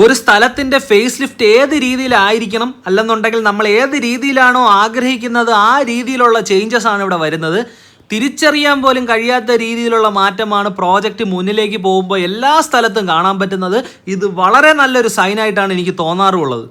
ഒരു സ്ഥലത്തിൻ്റെ face lift ഏത് രീതിയിലായിരിക്കണം, അല്ലെന്നുണ്ടെങ്കിൽ നമ്മൾ ഏത് രീതിയിലാണോ ആഗ്രഹിക്കുന്നത് ആ രീതിയിലുള്ള ചേഞ്ചസ് ആണ് ഇവിടെ വരുന്നത്. തിരിച്ചറിയാൻ പോലും കഴിയാത്ത രീതിയിലുള്ള മാറ്റമാണ് പ്രോജക്റ്റ് മുന്നിലേക്ക് പോകുമ്പോൾ എല്ലാ സ്ഥലത്തും കാണാൻ പറ്റുന്നത്. ഇത് വളരെ നല്ലൊരു സൈനായിട്ടാണ് എനിക്ക് തോന്നാറുള്ളത്.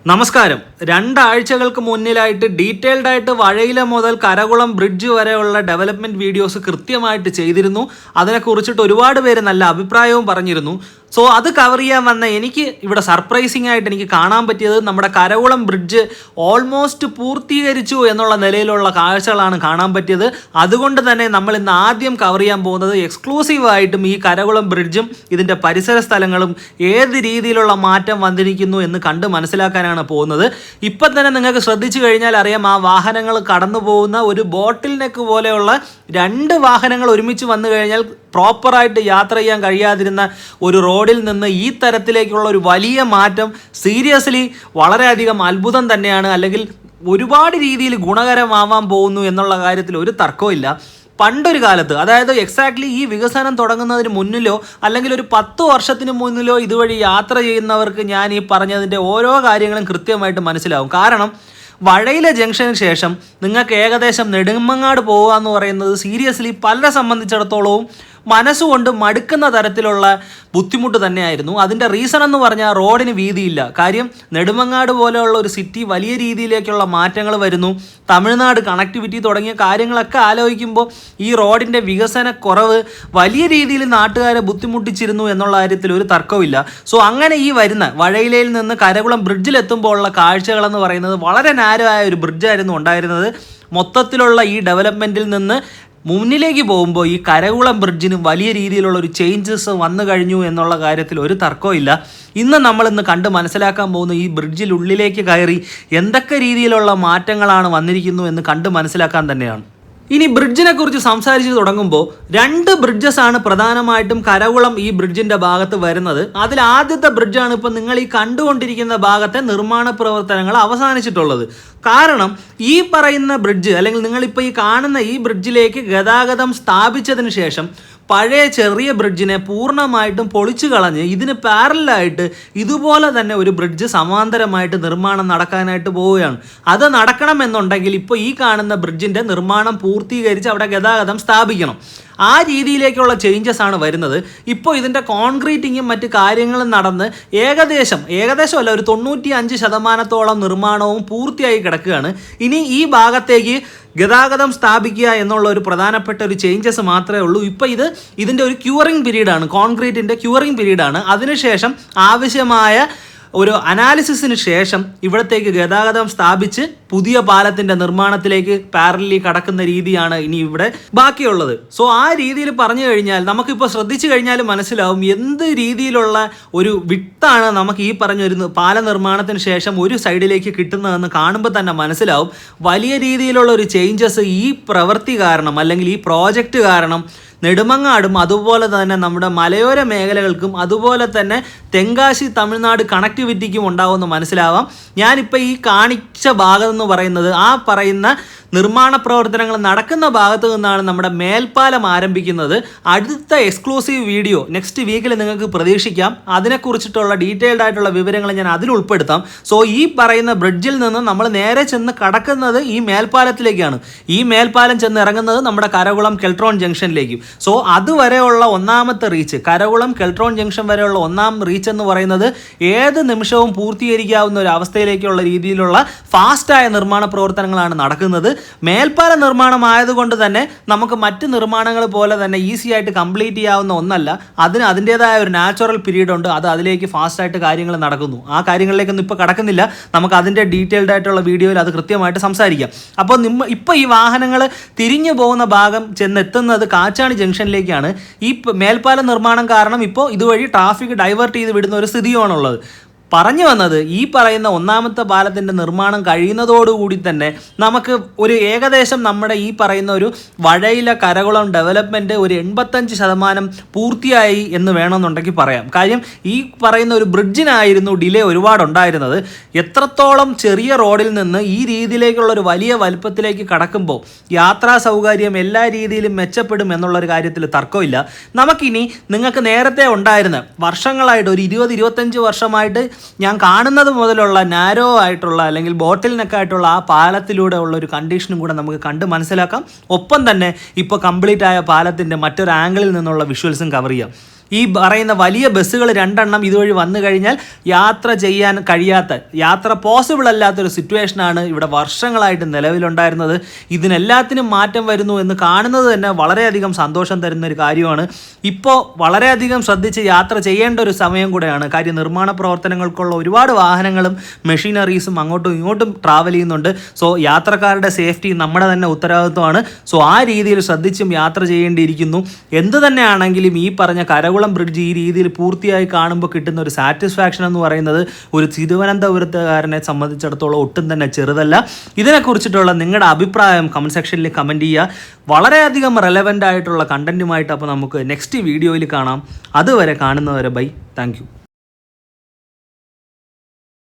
നമസ്കാരം. 2 ആഴ്ചകൾക്ക് മുന്നിലായിട്ട് ഡീറ്റെയിൽഡ് ആയിട്ട് വഴയില മുതൽ കരകുളം ബ്രിഡ്ജ് വരെയുള്ള ഡെവലപ്മെൻറ്റ് വീഡിയോസ് കൃത്യമായിട്ട് ചെയ്തിരുന്നു. അതിനെക്കുറിച്ചിട്ട് ഒരുപാട് പേര് നല്ല അഭിപ്രായവും പറഞ്ഞിരുന്നു. സോ അത് കവർ ചെയ്യാൻ വന്ന എനിക്ക് ഇവിടെ സർപ്രൈസിംഗ് ആയിട്ട് എനിക്ക് കാണാൻ പറ്റിയത് നമ്മുടെ കരകുളം ബ്രിഡ്ജ് ഓൾമോസ്റ്റ് പൂർത്തീകരിച്ചു എന്നുള്ള നിലയിലുള്ള കാഴ്ചകളാണ് കാണാൻ പറ്റിയത്. അതുകൊണ്ട് തന്നെ നമ്മൾ ഇന്ന് ആദ്യം കവർ ചെയ്യാൻ പോകുന്നത് എക്സ്ക്ലൂസീവായിട്ടും ഈ കരകുളം ബ്രിഡ്ജും ഇതിൻ്റെ പരിസര സ്ഥലങ്ങളും ഏത് രീതിയിലുള്ള മാറ്റം വന്നിരിക്കുന്നു എന്ന് കണ്ട് മനസ്സിലാക്കാനാണ് പോകുന്നത്. ഇപ്പം തന്നെ നിങ്ങൾക്ക് ശ്രദ്ധിച്ചു കഴിഞ്ഞാൽ അറിയാം, ആ വാഹനങ്ങൾ കടന്നു പോകുന്ന ഒരു ബോട്ടിൽ നെക്ക് പോലെയുള്ള 2 വാഹനങ്ങൾ ഒരുമിച്ച് വന്നു കഴിഞ്ഞാൽ പ്രോപ്പറായിട്ട് യാത്ര ചെയ്യാൻ കഴിയാതിരുന്ന ഒരു റോഡിൽ നിന്ന് ഈ തരത്തിലേക്കുള്ള ഒരു വലിയ മാറ്റം സീരിയസ്ലി വളരെയധികം അത്ഭുതം തന്നെയാണ്. അല്ലെങ്കിൽ ഒരുപാട് രീതിയിൽ ഗുണകരമാവാൻ പോകുന്നു എന്നുള്ള കാര്യത്തിൽ ഒരു തർക്കവും ഇല്ല. പണ്ടൊരു കാലത്ത്, അതായത് എക്സാക്ട്ലി ഈ വികസനം തുടങ്ങുന്നതിന് മുന്നിലോ അല്ലെങ്കിൽ ഒരു 10 വർഷത്തിന് മുന്നിലോ ഇതുവഴി യാത്ര ചെയ്യുന്നവർക്ക് ഞാൻ ഈ പറഞ്ഞതിൻ്റെ ഓരോ കാര്യങ്ങളും കൃത്യമായിട്ട് മനസ്സിലാവും. കാരണം വഴയില ജംഗ്ഷന് ശേഷം നിങ്ങൾക്ക് ഏകദേശം നെടുമങ്ങാട് പോകുക എന്ന് പറയുന്നത് സീരിയസ്ലി പലരെ സംബന്ധിച്ചിടത്തോളവും മനസ്സുകൊണ്ട് മടുക്കുന്ന തരത്തിലുള്ള ബുദ്ധിമുട്ട് തന്നെയായിരുന്നു. അതിൻ്റെ റീസൺ എന്ന് പറഞ്ഞാൽ റോഡിന് വീതിയില്ല. കാര്യം നെടുമങ്ങാട് പോലെയുള്ള ഒരു സിറ്റി വലിയ രീതിയിലേക്കുള്ള മാറ്റങ്ങൾ വരുന്നു. തമിഴ്നാട് കണക്ടിവിറ്റി തുടങ്ങിയ കാര്യങ്ങളൊക്കെ ആലോചിക്കുമ്പോൾ ഈ റോഡിൻ്റെ വികസന കുറവ് വലിയ രീതിയിൽ നാട്ടുകാരെ ബുദ്ധിമുട്ടിച്ചിരുന്നു എന്നുള്ള കാര്യത്തിൽ ഒരു തർക്കമില്ല. സോ അങ്ങനെ ഈ വരുന്ന വഴയിലയിൽ നിന്ന് കരകുളം ബ്രിഡ്ജിലെത്തുമ്പോൾ ഉള്ള കാഴ്ചകളെന്ന് പറയുന്നത് വളരെ നാരമായ ഒരു ബ്രിഡ്ജായിരുന്നു ഉണ്ടായിരുന്നത്. മൊത്തത്തിലുള്ള ഈ ഡെവലപ്മെൻറ്റിൽ നിന്ന് മുന്നിലേക്ക് പോകുമ്പോൾ ഈ കരകുളം ബ്രിഡ്ജിന് വലിയ രീതിയിലുള്ള ഒരു ചേഞ്ചസ് വന്നു കഴിഞ്ഞു എന്നുള്ള കാര്യത്തിൽ ഒരു തർക്കവും ഇല്ല. ഇന്ന് കണ്ട് മനസ്സിലാക്കാൻ പോകുന്ന ഈ ബ്രിഡ്ജിനുള്ളിലേക്ക് കയറി എന്തൊക്കെ രീതിയിലുള്ള മാറ്റങ്ങളാണ് വന്നിരിക്കുന്നു എന്ന് കണ്ട് മനസ്സിലാക്കാൻ തന്നെയാണ്. ഇനി ബ്രിഡ്ജിനെ കുറിച്ച് സംസാരിച്ച് തുടങ്ങുമ്പോൾ 2 ബ്രിഡ്ജസ് ആണ് പ്രധാനമായിട്ടും കരകുളം ഈ ബ്രിഡ്ജിൻ്റെ ഭാഗത്ത് വരുന്നത്. അതിൽ ആദ്യത്തെ ബ്രിഡ്ജാണ് ഇപ്പോൾ നിങ്ങൾ ഈ കണ്ടുകൊണ്ടിരിക്കുന്ന ഭാഗത്തെ നിർമ്മാണ പ്രവർത്തനങ്ങൾ അവസാനിച്ചിട്ടുള്ളത്. കാരണം ഈ പറയുന്ന ബ്രിഡ്ജ് അല്ലെങ്കിൽ നിങ്ങളിപ്പോൾ ഈ കാണുന്ന ഈ ബ്രിഡ്ജിലേക്ക് ഗതാഗതം സ്ഥാപിച്ചതിന് ശേഷം പഴയ ചെറിയ ബ്രിഡ്ജിനെ പൂർണ്ണമായിട്ടും പൊളിച്ചു കളഞ്ഞ് ഇതിന് പാരലായിട്ട് ഇതുപോലെ തന്നെ ഒരു ബ്രിഡ്ജ് സമാന്തരമായിട്ട് നിർമ്മാണം നടക്കാനായിട്ട് പോവുകയാണ്. അത് നടക്കണമെന്നുണ്ടെങ്കിൽ ഇപ്പോൾ ഈ കാണുന്ന ബ്രിഡ്ജിൻ്റെ നിർമ്മാണം പൂർത്തീകരിച്ച് അവിടെ ഗതാഗതം സ്ഥാപിക്കണം. ആ രീതിയിലേക്കുള്ള ചേഞ്ചസ് ആണ് വരുന്നത്. ഇപ്പോൾ ഇതിൻ്റെ കോൺക്രീറ്റിങ്ങും മറ്റ് കാര്യങ്ങളും നടന്ന് ഏകദേശം അല്ല, ഒരു 95% നിർമ്മാണവും പൂർത്തിയായി കിടക്കുകയാണ്. ഇനി ഈ ഭാഗത്തേക്ക് ഗതാഗതം സ്ഥാപിക്കുക എന്നുള്ള ഒരു പ്രധാനപ്പെട്ട ഒരു ചേഞ്ചസ് മാത്രമേ ഉള്ളൂ. ഇപ്പോൾ ഇതിൻ്റെ ഒരു ക്യൂറിംഗ് പീരീഡാണ്, കോൺക്രീറ്റിൻ്റെ ക്യൂറിംഗ് പീരീഡാണ്. അതിനുശേഷം ആവശ്യമായ ഒരു അനാലിസിസിന് ശേഷം ഇവിടത്തേക്ക് ഗതാഗതം സ്ഥാപിച്ച് പുതിയ പാലത്തിൻ്റെ നിർമ്മാണത്തിലേക്ക് പാരലി കടക്കുന്ന രീതിയാണ് ഇനി ഇവിടെ ബാക്കിയുള്ളത്. സോ ആ രീതിയിൽ പറഞ്ഞു കഴിഞ്ഞാൽ നമുക്കിപ്പോൾ ശ്രദ്ധിച്ചു കഴിഞ്ഞാൽ മനസ്സിലാവും എന്ത് രീതിയിലുള്ള ഒരു വിട്ടാണ് നമുക്ക് ഈ പറഞ്ഞൊരു പാല നിർമ്മാണത്തിന് ശേഷം ഒരു സൈഡിലേക്ക് കിട്ടുന്നതെന്ന് കാണുമ്പോൾ തന്നെ മനസ്സിലാവും. വലിയ രീതിയിലുള്ള ഒരു ചേഞ്ചസ് ഈ പ്രവൃത്തി കാരണം അല്ലെങ്കിൽ ഈ പ്രോജക്റ്റ് കാരണം നെടുമങ്ങാടും അതുപോലെ തന്നെ നമ്മുടെ മലയോര മേഖലകൾക്കും അതുപോലെ തന്നെ തെങ്കാശി തമിഴ്നാട് കണക്ടിവിറ്റിക്കും ഉണ്ടാവുമെന്ന് മനസ്സിലാവാം. ഞാനിപ്പോൾ ഈ കാണിച്ച ഭാഗം എന്ന് പറയുന്നത് ആ പറയുന്ന നിർമ്മാണ പ്രവർത്തനങ്ങൾ നടക്കുന്ന ഭാഗത്ത് നിന്നാണ് നമ്മുടെ മേൽപ്പാലം ആരംഭിക്കുന്നത്. അടുത്ത എക്സ്ക്ലൂസീവ് വീഡിയോ നെക്സ്റ്റ് വീക്കിൽ നിങ്ങൾക്ക് പ്രതീക്ഷിക്കാം. അതിനെക്കുറിച്ചിട്ടുള്ള ഡീറ്റെയിൽഡ് ആയിട്ടുള്ള വിവരങ്ങൾ ഞാൻ അതിൽ ഉൾപ്പെടുത്താം. സോ ഈ പറയുന്ന ബ്രിഡ്ജിൽ നിന്ന് നമ്മൾ നേരെ ചെന്ന് കടക്കുന്നത് ഈ മേൽപ്പാലത്തിലേക്കാണ്. ഈ മേൽപ്പാലം ചെന്ന് ഇറങ്ങുന്നത് നമ്മുടെ കരകുളം കെൽട്രോൺ ജംഗ്ഷനിലേക്ക്. സോ അതുവരെയുള്ള ഒന്നാമത്തെ റീച്ച്, കരകുളം കെൽട്രോൺ ജംഗ്ഷൻ വരെയുള്ള ഒന്നാം റീച്ച് എന്ന് പറയുന്നത് ഏത് നിമിഷവും പൂർത്തീകരിക്കാവുന്ന ഒരു അവസ്ഥയിലേക്കുള്ള രീതിയിലുള്ള ഫാസ്റ്റായ നിർമ്മാണ പ്രവർത്തനങ്ങളാണ് നടക്കുന്നത്. മേൽപ്പാല നിർമ്മാണം ആയതുകൊണ്ട് തന്നെ നമുക്ക് മറ്റ് നിർമ്മാണങ്ങൾ പോലെ തന്നെ ഈസി ആയിട്ട് കംപ്ലീറ്റ് ചെയ്യാവുന്ന ഒന്നല്ല. അതിൻ്റേതായ ഒരു നാച്ചുറൽ പീരീഡ് ഉണ്ട്. അതിലേക്ക് ഫാസ്റ്റായിട്ട് കാര്യങ്ങൾ നടക്കുന്നു. ആ കാര്യങ്ങളിലേക്കൊന്നും ഇപ്പോൾ കടക്കുന്നില്ല. നമുക്ക് അതിൻ്റെ ഡീറ്റെയിൽഡ് ആയിട്ടുള്ള വീഡിയോയിൽ അത് കൃത്യമായിട്ട് സംസാരിക്കാം. അപ്പോൾ ഇപ്പോൾ ഈ വാഹനങ്ങൾ തിരിഞ്ഞു പോകുന്ന ഭാഗം ചെന്നെത്തുന്നത് കാച്ചാണി ജംഗ്ഷനിലേക്കാണ്. ഈ മേൽപ്പാല നിർമ്മാണം കാരണം ഇപ്പോൾ ഇതുവഴി ട്രാഫിക് ഡൈവേർട്ട് ചെയ്ത് വിടുന്ന ഒരു സ്ഥിതിയാണുള്ളത്. പറഞ്ഞു വന്നത് ഈ പറയുന്ന ഒന്നാമത്തെ പാലത്തിൻ്റെ നിർമ്മാണം കഴിയുന്നതോടുകൂടി തന്നെ നമുക്ക് ഒരു ഏകദേശം നമ്മുടെ ഈ പറയുന്ന ഒരു വഴയില കരകുളം ഡെവലപ്മെൻറ്റ് ഒരു 85% പൂർത്തിയായി എന്ന് വേണമെന്നുണ്ടെങ്കിൽ പറയാം. കാര്യം ഈ പറയുന്ന ഒരു ബ്രിഡ്ജിനായിരുന്നു ഡിലേ ഒരുപാടുണ്ടായിരുന്നത്. എത്രത്തോളം ചെറിയ റോഡിൽ നിന്ന് ഈ രീതിയിലേക്കുള്ള ഒരു വലിയ വലുപ്പത്തിലേക്ക് കടക്കുമ്പോൾ യാത്രാ സൗകര്യം എല്ലാ രീതിയിലും മെച്ചപ്പെടും എന്നുള്ളൊരു കാര്യത്തിൽ തർക്കമില്ല. നമുക്കിനി നിങ്ങൾക്ക് നേരത്തെ ഉണ്ടായിരുന്ന വർഷങ്ങളായിട്ട് ഒരു 20-25 വർഷമായിട്ട് ഞാൻ കാണുന്നത് മുതലുള്ള നാരോ ആയിട്ടുള്ള അല്ലെങ്കിൽ ബോട്ടിൽ നെക്കായിട്ടുള്ള ആ പാലത്തിലൂടെ ഉള്ള ഒരു കണ്ടീഷനും കൂടെ നമുക്ക് കണ്ട് മനസ്സിലാക്കാം. ഒപ്പം തന്നെ ഇപ്പോൾ കംപ്ലീറ്റ് ആയ പാലത്തിൻ്റെ മറ്റൊരു ആംഗിളിൽ നിന്നുള്ള വിഷ്വൽസും കവർ ചെയ്യാം. ഈ പറയുന്ന വലിയ ബസ്സുകൾ 2 ഇതുവഴി വന്നു കഴിഞ്ഞാൽ യാത്ര ചെയ്യാൻ കഴിയാത്ത, യാത്ര പോസിബിൾ അല്ലാത്തൊരു സിറ്റുവേഷനാണ് ഇവിടെ വർഷങ്ങളായിട്ട് നിലവിലുണ്ടായിരുന്നത്. ഇതിനെല്ലാത്തിനും മാറ്റം വരുന്നു എന്ന് കാണുന്നത് തന്നെ വളരെയധികം സന്തോഷം തരുന്ന ഒരു കാര്യമാണ്. ഇപ്പോൾ വളരെയധികം ശ്രദ്ധിച്ച് യാത്ര ചെയ്യേണ്ട ഒരു സമയം കൂടെയാണ്. കാര്യം നിർമ്മാണ പ്രവർത്തനങ്ങൾക്കുള്ള ഒരുപാട് വാഹനങ്ങളും മെഷീനറീസും അങ്ങോട്ടും ഇങ്ങോട്ടും ട്രാവൽ ചെയ്യുന്നുണ്ട്. സോ യാത്രക്കാരുടെ സേഫ്റ്റി നമ്മുടെ തന്നെ ഉത്തരവാദിത്വമാണ്. സോ ആ രീതിയിൽ ശ്രദ്ധിച്ചും യാത്ര ചെയ്യേണ്ടിയിരിക്കുന്നു. എന്ത് തന്നെയാണെങ്കിലും ഈ പറഞ്ഞ കരകുളം ബ്രിഡ്ജ് ഈ രീതിയിൽ പൂർത്തിയായി കാണുമ്പോൾ കിട്ടുന്ന ഒരു സാറ്റിസ്ഫാക്ഷൻ എന്ന് പറയുന്നത് ഒരു തിരുവനന്തപുരത്തുകാരനെ സംബന്ധിച്ചിടത്തോളം ഒട്ടും തന്നെ ചെറുതല്ല. ഇതിനെക്കുറിച്ചിട്ടുള്ള നിങ്ങളുടെ അഭിപ്രായം കമൻറ്റ് സെക്ഷനിൽ കമൻറ്റ് ചെയ്യുക. വളരെയധികം റെലവൻ്റ് ആയിട്ടുള്ള കണ്ടൻറ്റുമായിട്ട് അപ്പോൾ നമുക്ക് നെക്സ്റ്റ് വീഡിയോയിൽ കാണാം. അതുവരെ കാണുന്നവരെ ബൈ. Thank you.